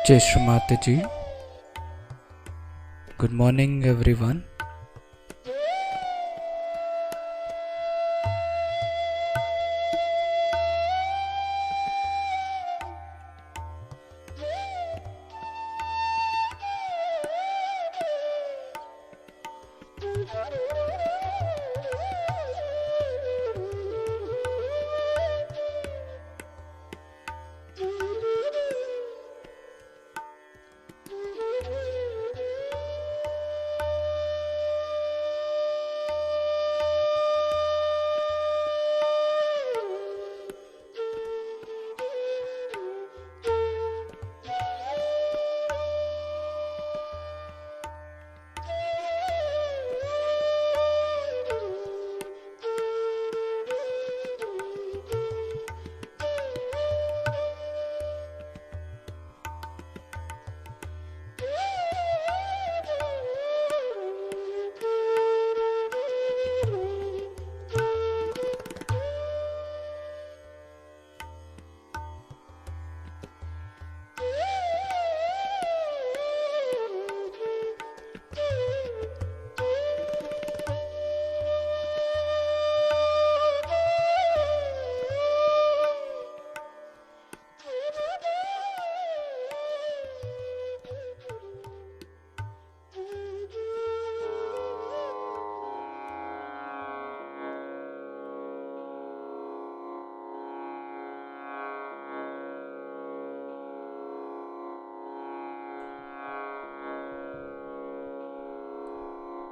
Jai Shri Mataji. Good morning everyone.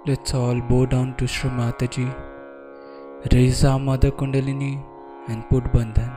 Let's all bow down to Shri Mataji, raise our Mother Kundalini and put Bandhan.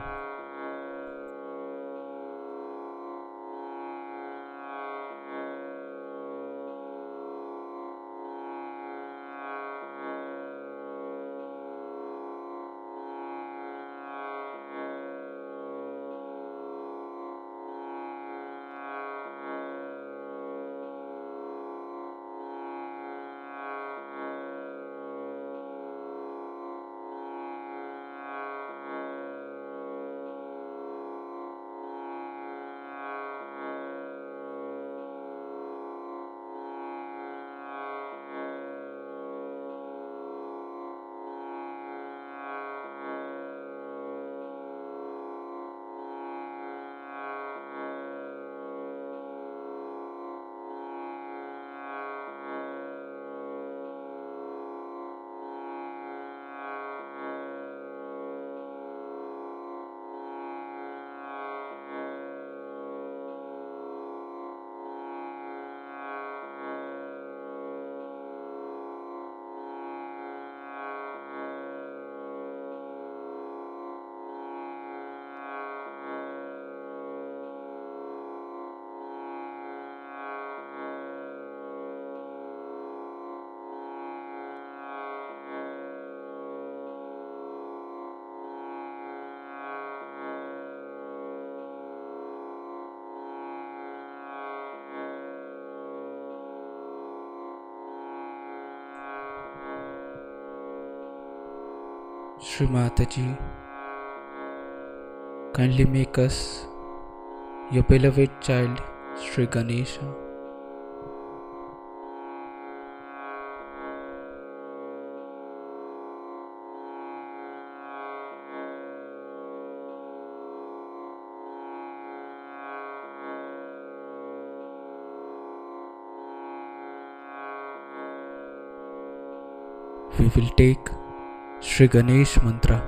Shri Mataji, kindly make us your beloved child, Shri Ganesha. We will take Shri Ganesh Mantra.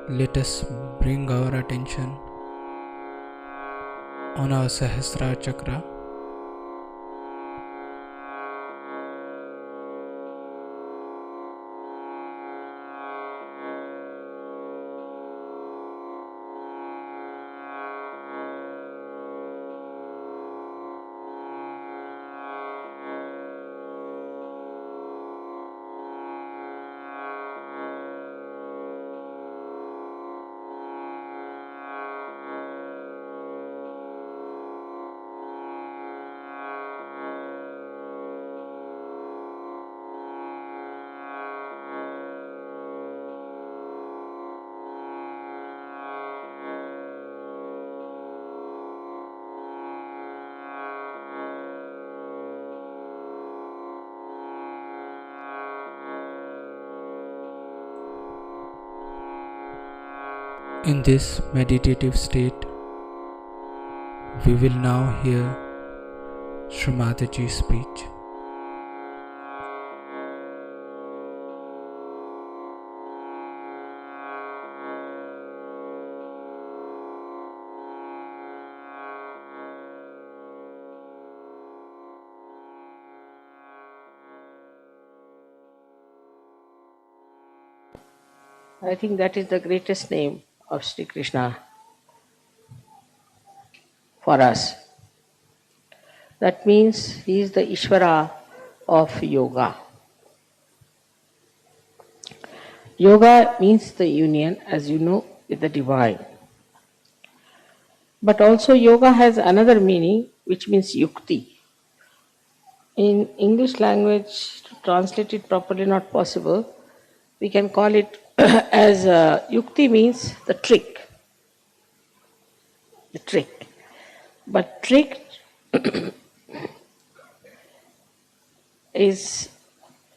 Let us bring our attention on our Sahasrara Chakra. In this meditative state, we will now hear Sri Mataji's speech. I think that is the greatest name of Sri Krishna for us. That means he is the Ishvara of yoga. Yoga means the union, as you know, with the divine. But also yoga has another meaning which means yukti. In English language, to translate it properly not possible. We can call it as yukti means the trick. The trick. But trick is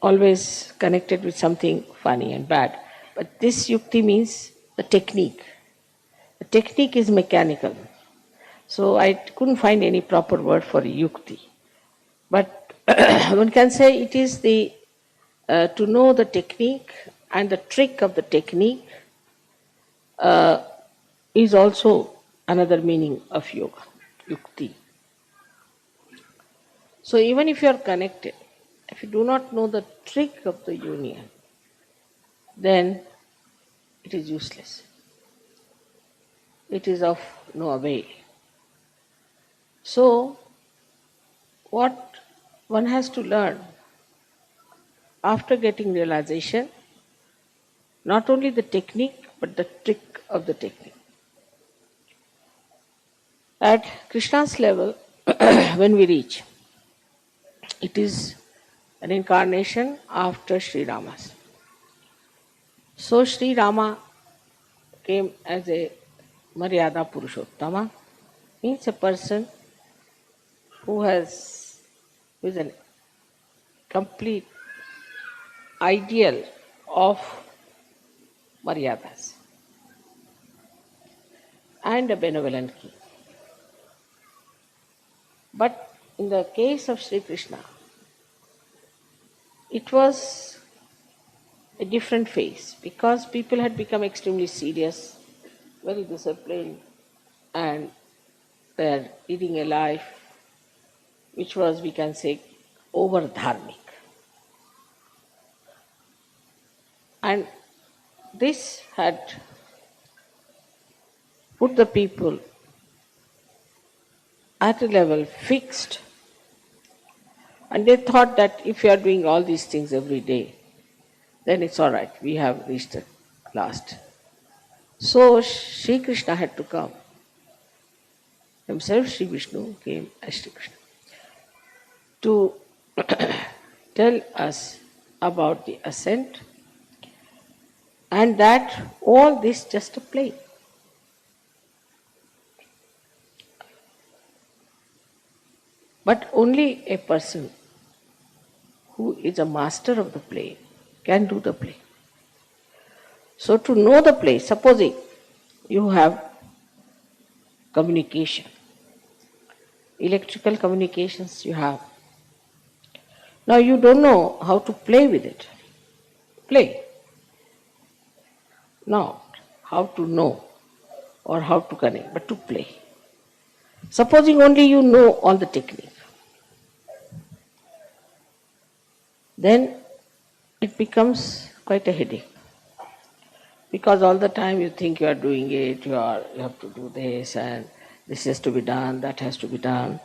always connected with something funny and bad. But this yukti means the technique. The technique is mechanical. So I couldn't find any proper word for yukti. But one can say it is the to know the technique and the trick of the technique is also another meaning of yoga, yukti. So even if you are connected, if you do not know the trick of the union, then it is useless. It is of no avail. So, what one has to learn after getting realization, not only the technique, but the trick of the technique. At Krishna's level, when we reach, it is an incarnation after Sri Rama's. So Sri Rama came as a Maryada Purushottama, means a person who is an complete ideal of Maryadas and a benevolent king. But in the case of Sri Krishna, it was a different phase because people had become extremely serious, very disciplined, and they are leading a life which was, we can say, over dharmic. And this had put the people at a level fixed, and they thought that if you are doing all these things every day, then it's all right, we have reached the last. So Sri Krishna had to come. Himself, Sri Vishnu, came as Sri Krishna to tell us about the ascent, and that all this just a play. But only a person who is a master of the play can do the play. So to know the play, supposing you have communication, electrical communications you have. Now you don't know how to play with it. Play. Not how to know or how to connect, but to play. Supposing only you know all the technique, then it becomes quite a headache. Because all the time you think you are doing it, you have to do this, and this has to be done, that has to be done,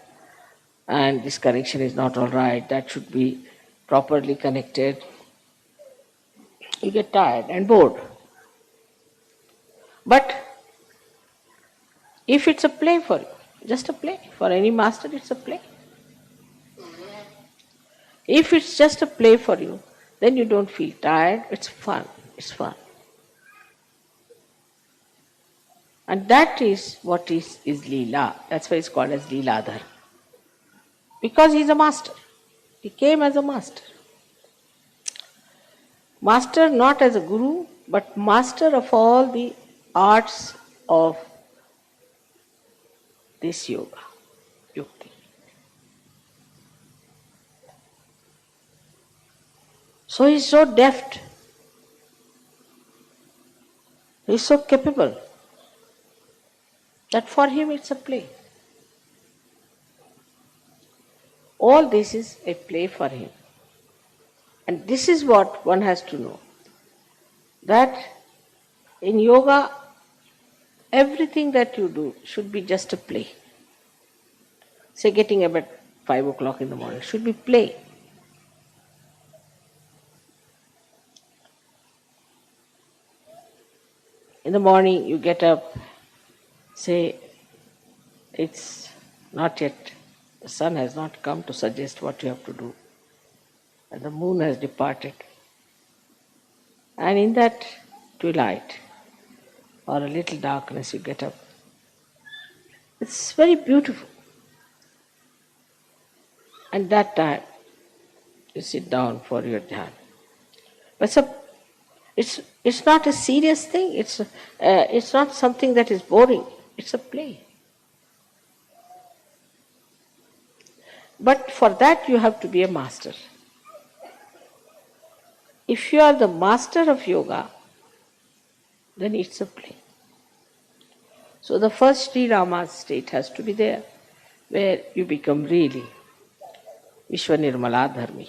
and this connection is not all right, that should be properly connected. You get tired and bored. But if it's a play for you, just a play, for any master it's a play. If it's just a play for you, then you don't feel tired, it's fun, it's fun. And that is what is Leela. That's why it's called as Leeladhar. Because he's a master. He came as a master. Master not as a guru, but master of all the arts of this yoga, yukti. So he's so deft, he's so capable that for him it's a play. All this is a play for him. And this is what one has to know, that in yoga, everything that you do should be just a play. Say getting up at 5 o'clock in the morning should be play. In the morning you get up, say it's not yet, the sun has not come to suggest what you have to do, and the moon has departed. And in that twilight or a little darkness you get up. It's very beautiful. And that time you sit down for your dhyana. But it's not a serious thing. It's not something that is boring. It's a play. But for that you have to be a master. If you are the master of yoga, then it's a play. So the first Sri Rama's state has to be there, where you become really Vishwanirmala Dharmi,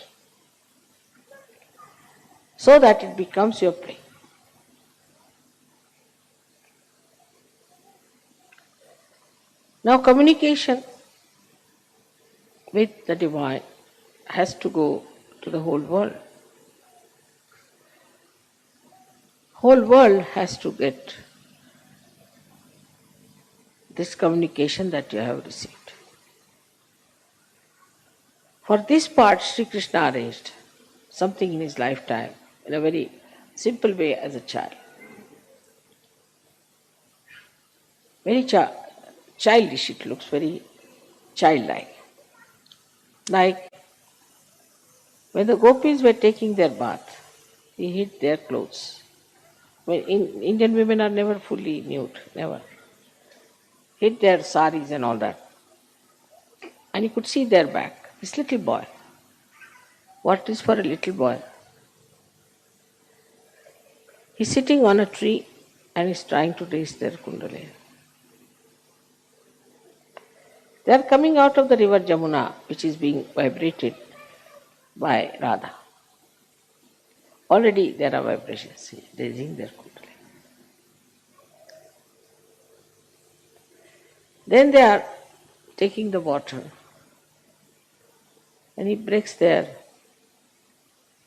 so that it becomes your play. Now communication with the divine has to go to the whole world. Whole world has to get this communication that you have received. For this part, Sri Krishna arranged something in his lifetime in a very simple way as a child. Very childish it looks, very childlike. Like when the gopis were taking their bath, he hid their clothes. Well, Indian women are never fully nude, never. Hid their saris and all that. And you could see their back. This little boy. What is for a little boy? He's sitting on a tree and he's trying to raise their kundalini. They are coming out of the river Jamuna, which is being vibrated by Radha. Already there are vibrations raising their kundalini. Then they are taking the water and he breaks their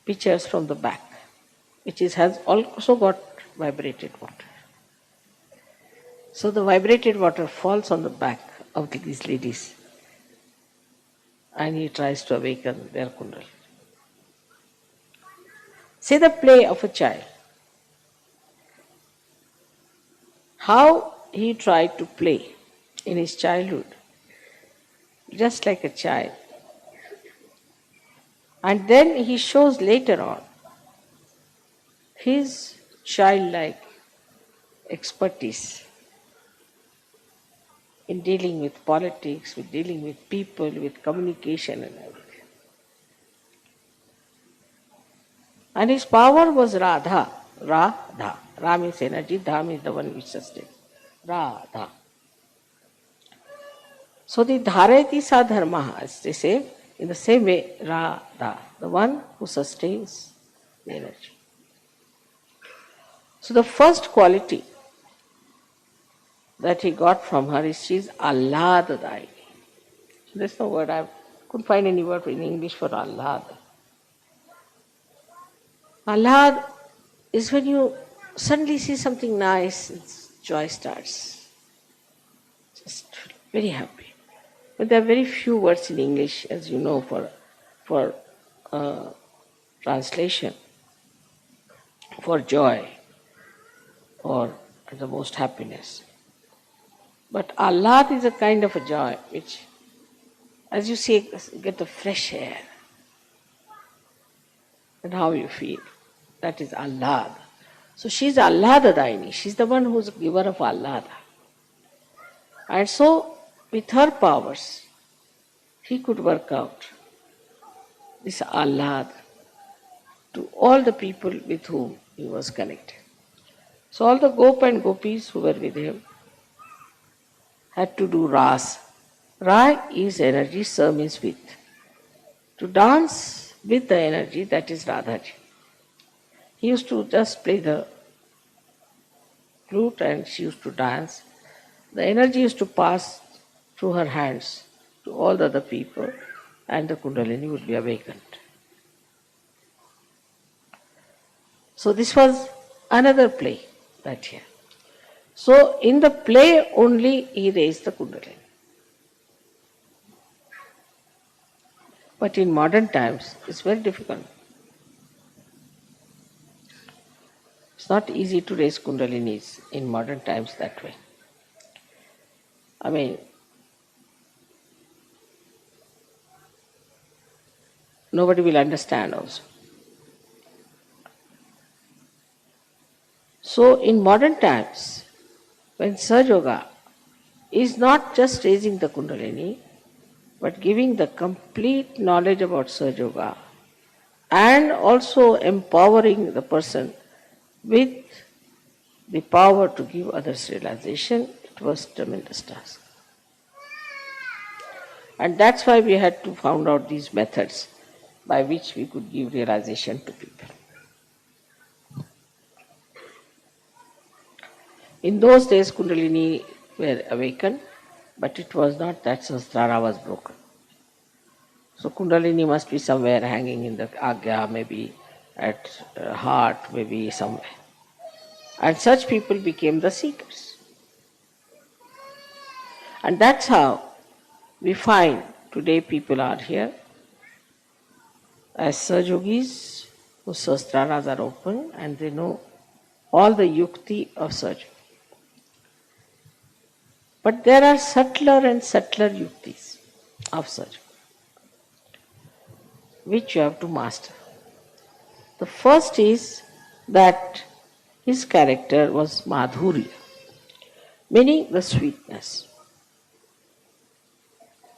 pitchers from the back, which has also got vibrated water. So the vibrated water falls on the back of these ladies and he tries to awaken their kundalini. See the play of a child. How he tried to play in his childhood, just like a child. And then he shows later on his childlike expertise in dealing with politics, with dealing with people, with communication and everything. And his power was Radha. Radha. Ra means energy, Dha means the one which sustains. Radha. So the Dharayati sa dharma, as they say, in the same way, Radha, the one who sustains the energy. So the first quality that he got from her is she is Ahladadayi. So there's no word, I couldn't find any word in English for Ahlad. Ahlad is when you suddenly see something nice, joy starts. Just very happy. But there are very few words in English, as you know, for translation, for joy or the most happiness. But Ahlad is a kind of a joy which, as you see, get the fresh air and how you feel. That is Ahlad. So she is Ahlada-dayini. She is the one who is giver of Ahlada. And so with her powers, he could work out this Ahlad to all the people with whom he was connected. So all the Gop and Gopis who were with him had to do Ras. Ra is energy, Sa means with. To dance with the energy, that is Radhaji. He used to just play the flute and she used to dance. The energy used to pass through her hands to all the other people and the Kundalini would be awakened. So this was another play that year. So in the play only he raised the Kundalini. But in modern times it's very difficult. It's not easy to raise Kundalinis in modern times that way. I mean, nobody will understand also. So in modern times, when Sahaja Yoga is not just raising the Kundalini, but giving the complete knowledge about Sahaja Yoga and also empowering the person with the power to give others realization, it was a tremendous task. And that's why we had to find out these methods by which we could give realization to people. In those days, Kundalini were awakened, but it was not that Sahasrara was broken. So Kundalini must be somewhere hanging in the Agya, maybe at heart, maybe somewhere. And such people became the seekers. And that's how we find today people are here as Sahaja Yogis whose Sahasraras are open and they know all the yukti of Sahaja. But there are subtler and subtler yuktis of Sahaja, which you have to master. The first is that his character was madhurya, meaning the sweetness.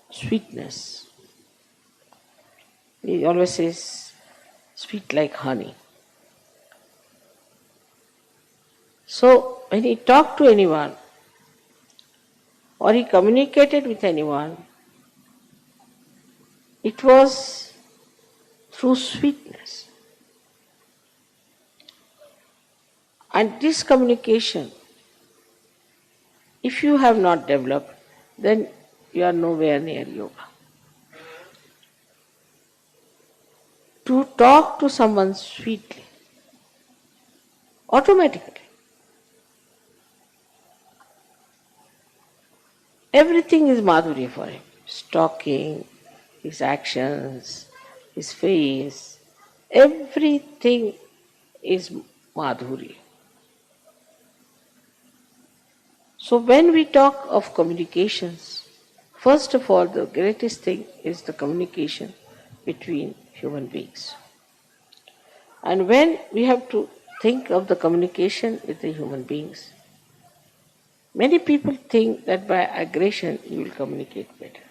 Sweetness. He always says, sweet like honey. So when he talked to anyone, or he communicated with anyone, it was through sweetness. And this communication, if you have not developed, then you are nowhere near yoga. To talk to someone sweetly, automatically, everything is madhurya for him. His talking, his actions, his face, everything is madhurya. So when we talk of communications, first of all, the greatest thing is the communication between human beings. And when we have to think of the communication with the human beings, many people think that by aggression you will communicate better,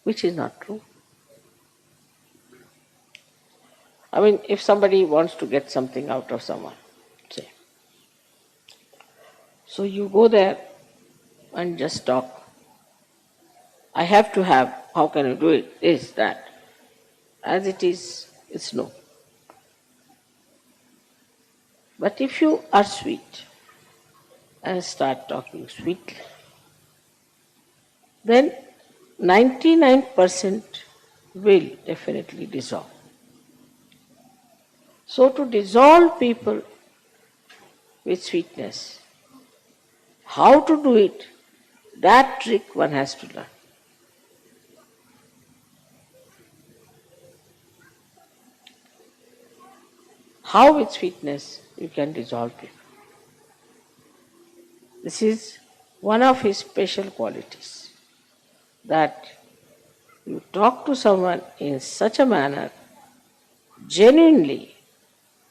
which is not true. I mean, if somebody wants to get something out of someone, say, so you go there and just talk. I have to have, how can you do it? This, that. As it is, it's no. But if you are sweet and start talking sweetly, then 99% will definitely dissolve. So to dissolve people with sweetness, how to do it, that trick one has to learn. How with sweetness you can dissolve people. This is one of his special qualities, that you talk to someone in such a manner, genuinely,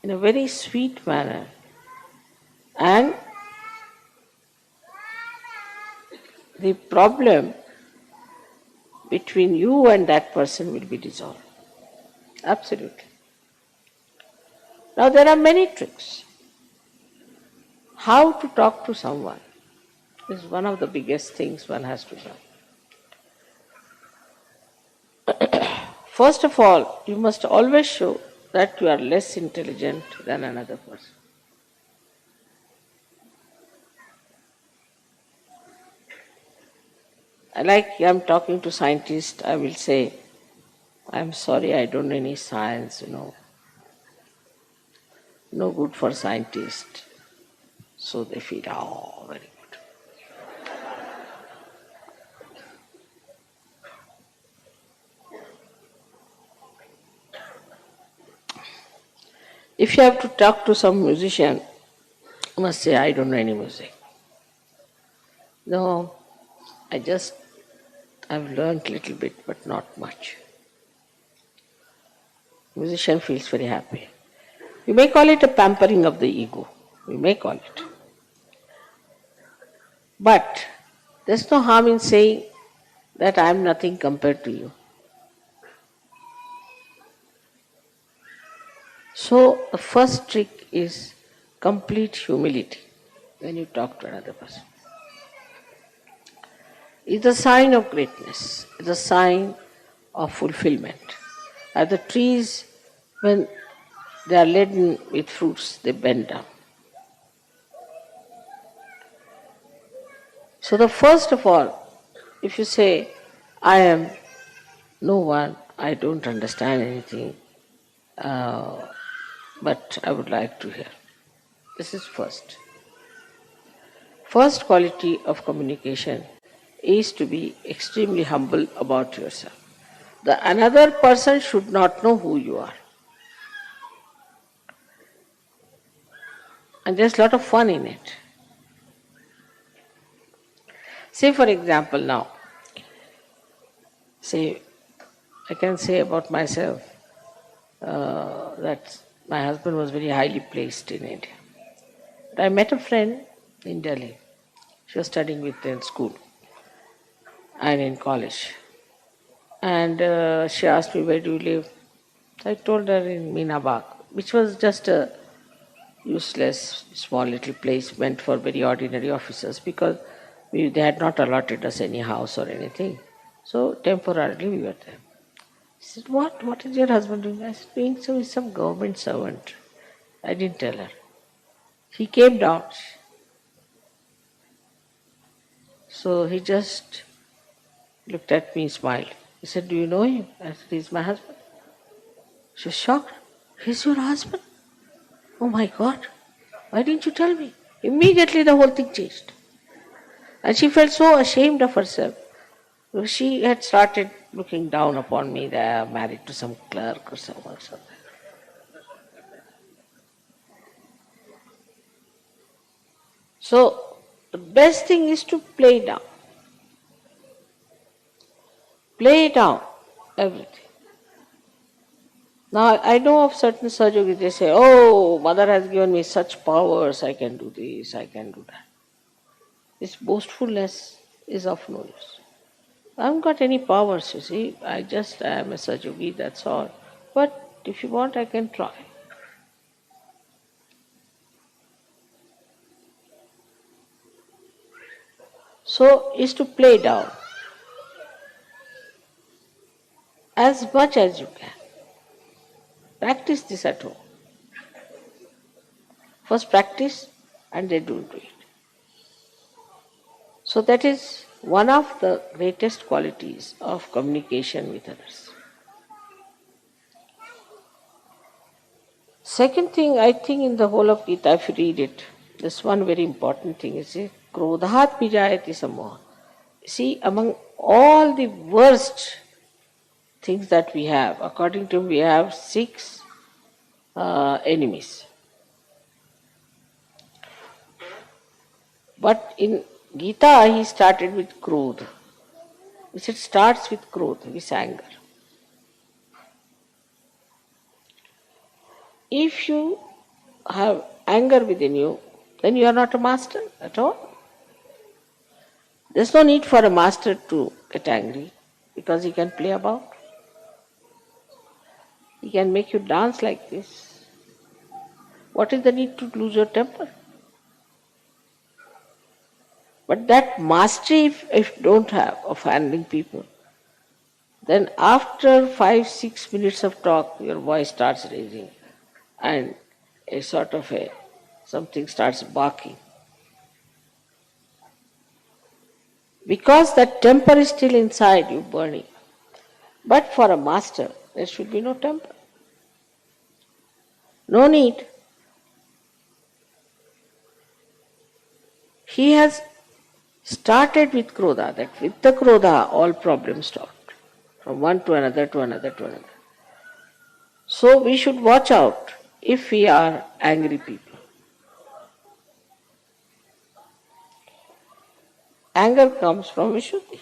in a very sweet manner, and the problem between you and that person will be dissolved. Absolutely. Now there are many tricks. How to talk to someone is one of the biggest things one has to learn. First of all, you must always show that you are less intelligent than another person. Like I'm talking to scientists, I will say, I'm sorry, I don't know any science, no good for scientists. So they feel, oh, very good. If you have to talk to some musician, you must say, I don't know any music. No, I've learned little bit, but not much. Musician feels very happy. You may call it a pampering of the ego. You may call it. But there's no harm in saying that I am nothing compared to you. So the first trick is complete humility when you talk to another person. It's a sign of greatness. It's a sign of fulfillment. As the trees, when they are laden with fruits, they bend down. So the first of all, if you say, I am no one, I don't understand anything, but I would like to hear. This is first. First quality of communication is to be extremely humble about yourself. The another person should not know who you are. And there's a lot of fun in it. Say for example now, I can say about myself that my husband was very highly placed in India. But I met a friend in Delhi. She was studying with me in school and in college. And she asked me, where do you live? So I told her in Meena Bagh, which was just a useless, small little place meant for very ordinary officers because they had not allotted us any house or anything. So temporarily we were there. She said, what? What is your husband doing? I said, doing so with some government servant. I didn't tell her. He came down. So he just looked at me, smiled. He said, do you know him? I said, he's my husband. She was shocked. He's your husband? Oh my God. Why didn't you tell me? Immediately the whole thing changed. And she felt so ashamed of herself. She had started looking down upon me that I am married to some clerk or someone or something. So the best thing is to play down. Play down everything. Now I know of certain Sahajogis, they say, oh, mother has given me such powers, I can do this, I can do that. This boastfulness is of no use. I haven't got any powers, you see. I am a Sahajogi, that's all. But if you want, I can try. So, is to play down as much as you can. Practice this at home. First practice and then do it. So that is one of the greatest qualities of communication with others. Second thing, I think in the whole of Gita, if you read it, this one very important thing is krodhat vijayati samoha. See, among all the worst things that we have, according to him, we have 6 enemies. But in Gita, he started with krodha. He said, starts with krodha, with anger. If you have anger within you, then you are not a master at all. There's no need for a master to get angry because he can play about. He can make you dance like this. What is the need to lose your temper? But that mastery, if you don't have of handling people, then after 5-6 minutes of talk, your voice starts raising and a sort of something starts barking. Because that temper is still inside you burning. But for a master, there should be no temper. No need. He has started with Krodha, that with the Krodha all problems stopped. From one to another to another to another. So we should watch out if we are angry people. Anger comes from Vishuddhi.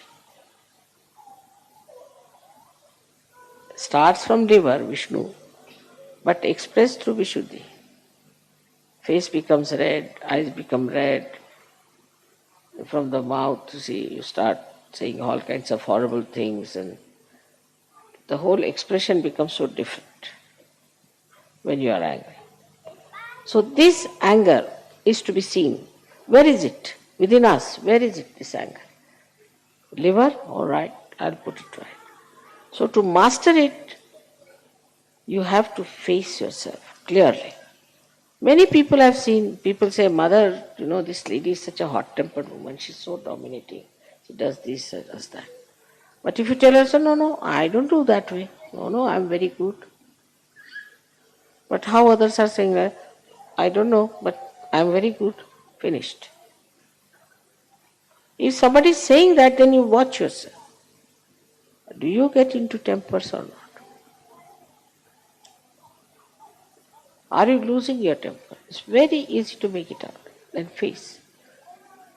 Starts from liver, Vishnu, but expressed through Vishuddhi. Face becomes red, eyes become red. From the mouth, you start saying all kinds of horrible things, and the whole expression becomes so different when you are angry. So this anger is to be seen. Where is it? Within us, where is it, this anger? Liver? All right, I'll put it right. So to master it, you have to face yourself clearly. Many people have seen, people say, Mother, this lady is such a hot-tempered woman, she's so dominating. She does this, she does that. But if you tell her, so, no, I don't do that way. No, I'm very good. But how others are saying that? I don't know, but I'm very good. Finished. If somebody is saying that, then you watch yourself. Do you get into tempers or not? Are you losing your temper? It's very easy to make it out and face.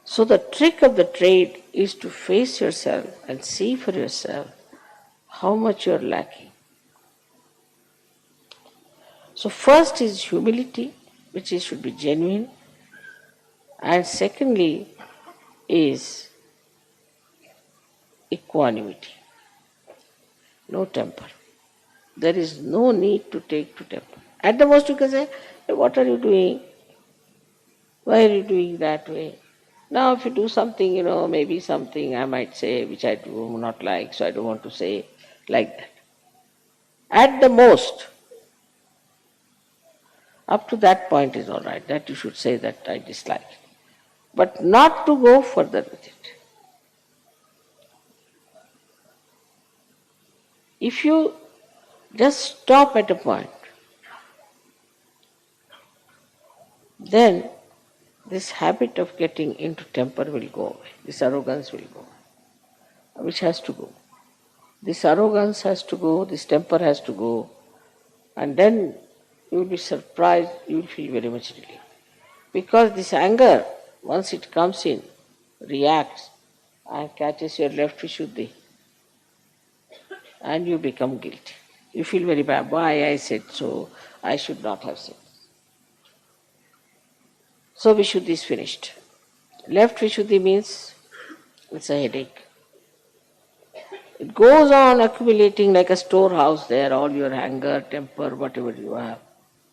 So the trick of the trade is to face yourself and see for yourself how much you're lacking. So first is humility, which should be genuine. And secondly is equanimity. No temper. There is no need to take to temper. At the most you can say, hey, what are you doing? Why are you doing that way? Now if you do something, maybe something I might say which I do not like, so I don't want to say like that. At the most, up to that point is all right, that you should say that I dislike it. But not to go further with it. If you just stop at a point, then this habit of getting into temper will go away. This arrogance will go away, which has to go. This arrogance has to go, this temper has to go, and then you will be surprised, you will feel very much relief. Because this anger, once it comes in, reacts and catches your left Vishuddhi, and you become guilty. You feel very bad. Why I said so? I should not have said. So Vishuddhi is finished. Left Vishuddhi means it's a headache. It goes on accumulating like a storehouse there, all your anger, temper, whatever you have.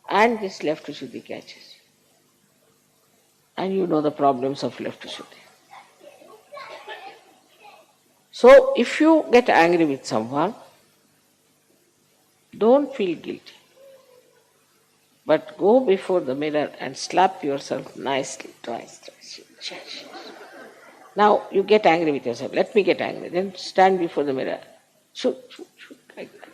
And this left Vishuddhi catches you. And you know the problems of left Vishuddhi. So if you get angry with someone, don't feel guilty. But go before the mirror and slap yourself nicely, twice. Now you get angry with yourself. Let me get angry. Then stand before the mirror. Shoot, like that.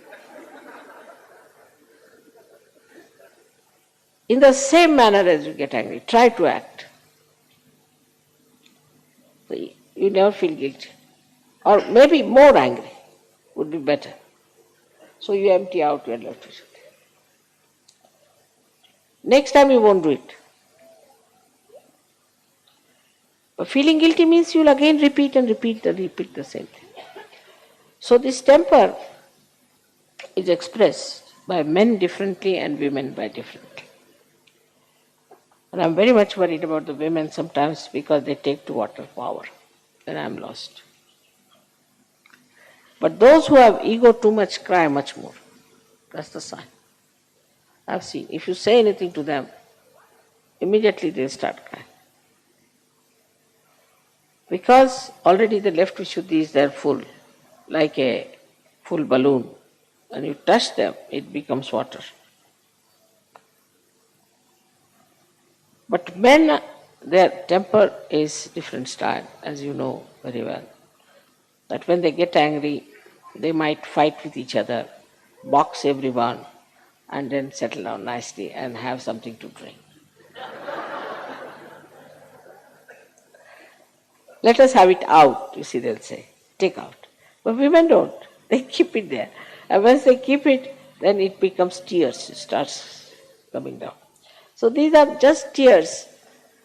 In the same manner as you get angry, try to act. So you never feel guilty. Or maybe more angry would be better. So you empty out your left Vishuddhi. Next time you won't do it. But feeling guilty means you'll again repeat the same thing. So this temper is expressed by men differently and women by differently. And I'm very much worried about the women sometimes because they take to water power. Then I'm lost. But those who have ego too much cry much more. That's the sign. I've seen. If you say anything to them, immediately they'll start crying. Because already the left Vishuddhi is there full, like a full balloon. When you touch them, it becomes water. But men, their temper is different style, as you know very well. That when they get angry, they might fight with each other, box everyone, and then settle down nicely and have something to drink. Let us have it out, you see, they'll say. Take out. But women don't. They keep it there. And once they keep it, then it becomes tears. It starts coming down. So these are just tears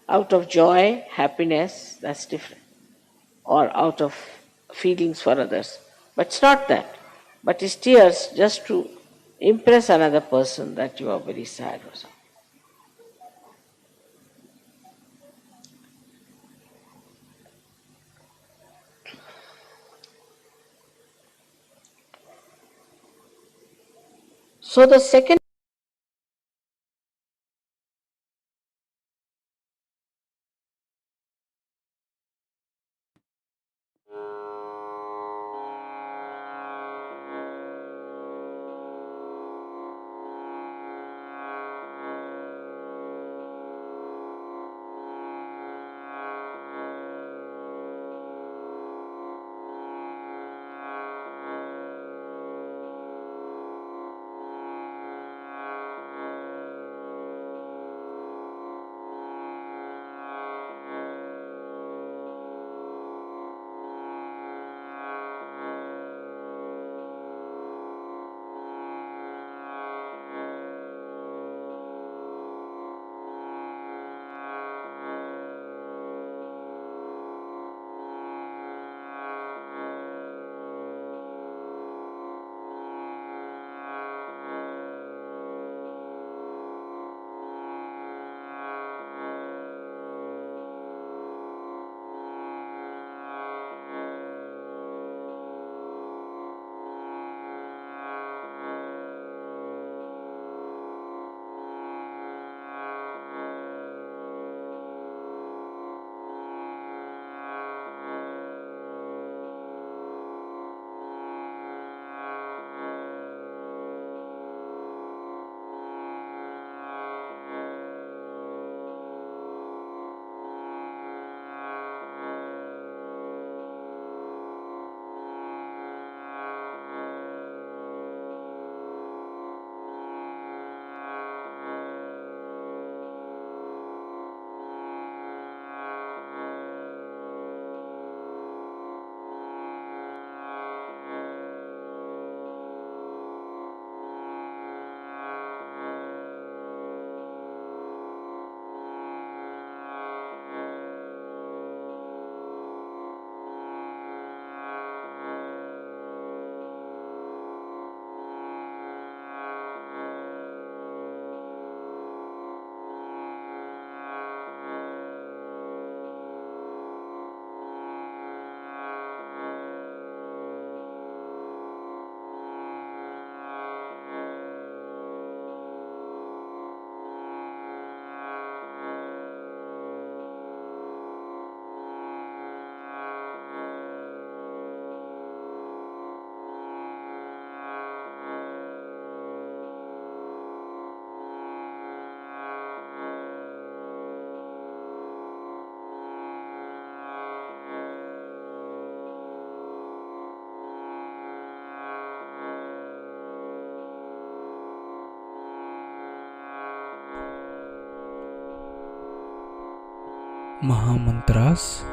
out of joy, happiness, that's different. Or out of feelings for others. But it's not that. But it's tears just to impress another person that you are very sad or something. So the second Mahamantras.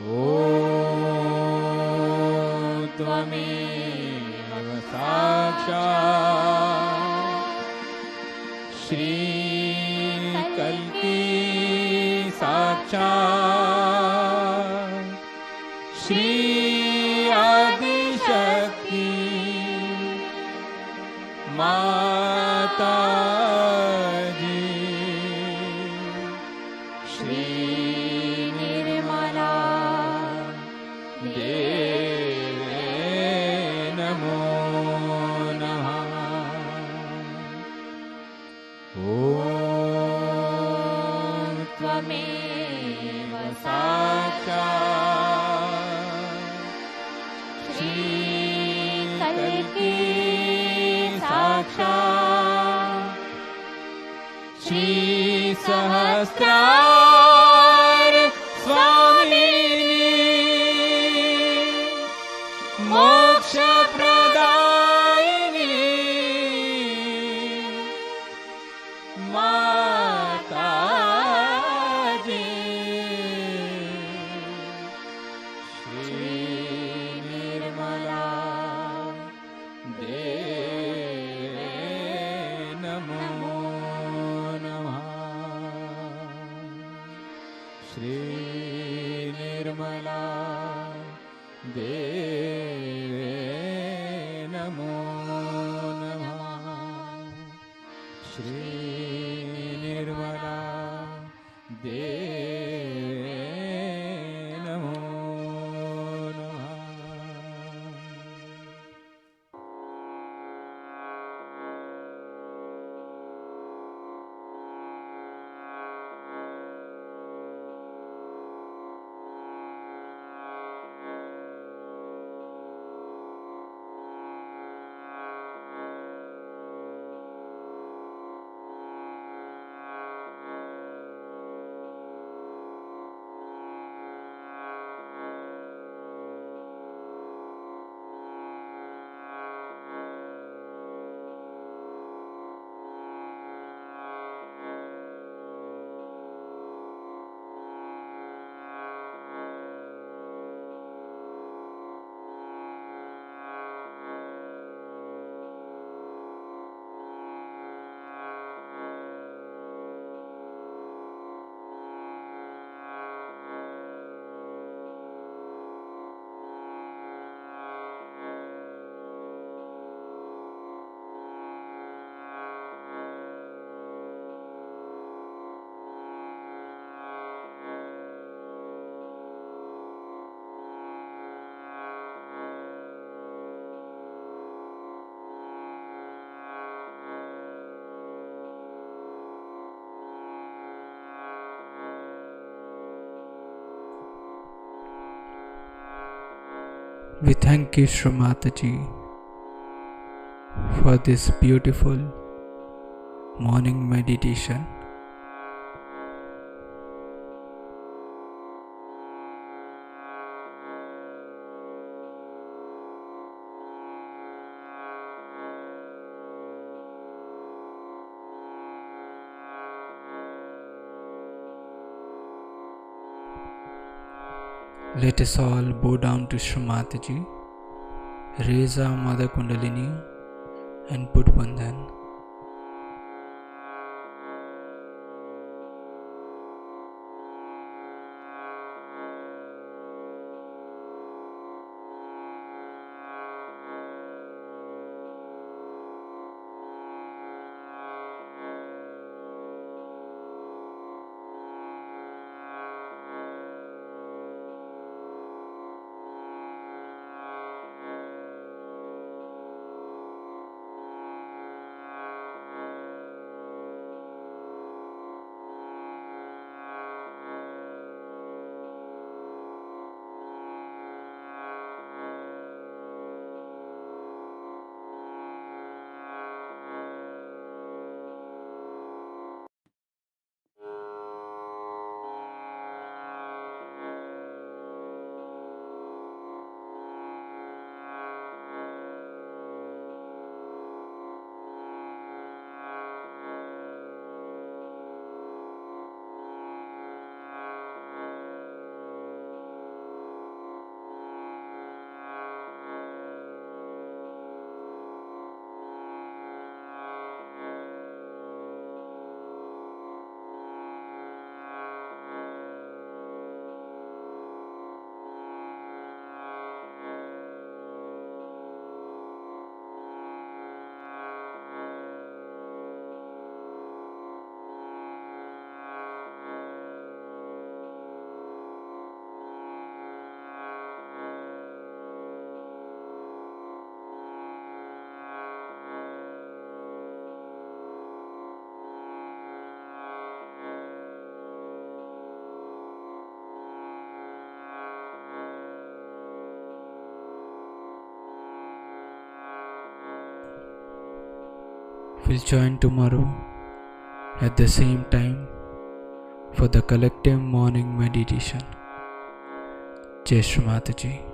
ॐ त्वमेव साक्षात् श्रीकल्की साक्षात् श्री आदिशक्ति माता जी श्री निर्मला देवे नमो नमः। ॐ त्वमेव साक्षात् श्रीकल्की साक्षात् श्री सहस्रार स्वामिनी मोक्ष प्रदायिनी माता जी श्री निर्मला देवे नमो नमः। श्री निर्मला देवे नमो नमः। श्री निर्मला देवे नमो नमः। We thank you, Shri Mataji, for this beautiful morning meditation. Let us all bow down to Shri Mataji, raise our Mother Kundalini and put Bandhan. will join tomorrow at the same time for the collective morning meditation. Jai Shri Mataji.